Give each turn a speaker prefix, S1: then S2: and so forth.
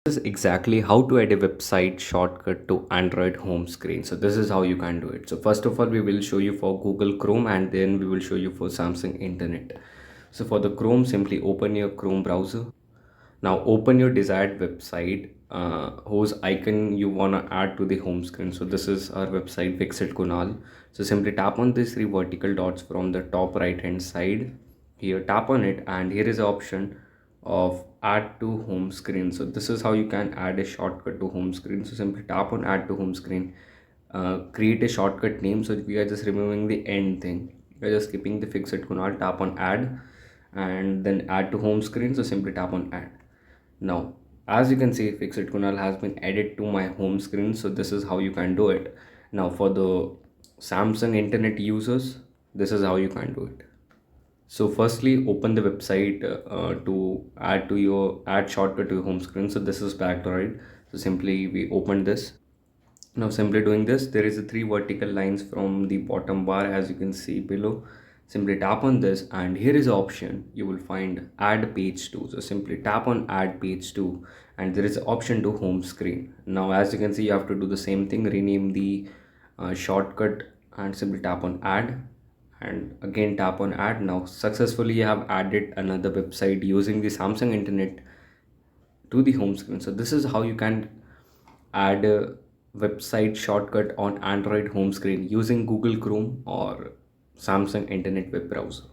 S1: This is exactly how to add a website shortcut to Android home screen. So this is how you can do it. So first of all, we will show you for Google Chrome and then we will show you for Samsung Internet. So for the Chrome, simply open your Chrome browser. Now open your desired website whose icon you want to add to the home screen. So this is our website Fix It Kunal. So simply tap on these three vertical dots from the top right hand side. Here tap on it and here is the option of add to home screen. So this is how you can add a shortcut to home screen. So simply tap on add to home screen, create a shortcut name. So we are just removing the end thing, we are just skipping the Fix It Kunal, tap on add and then add to home screen. So simply tap on add. Now, as you can see, Fix It Kunal has been added to my home screen. So this is how you can do it. Now for the Samsung internet users, this is how you can do it. So firstly, open the website to add shortcut to your home screen. So this is Backdroid. So simply we open this. Now simply doing this, there is a three vertical lines from the bottom bar as you can see below. Simply tap on this and here is the option you will find add page to. So simply tap on add page to and there is an option to home screen. Now as you can see, you have to do the same thing, rename the shortcut and simply tap on add and again tap on add. Now successfully you have added another website using the Samsung internet to the home screen. So this is how you can add a website shortcut on Android home screen using Google Chrome or Samsung internet web browser.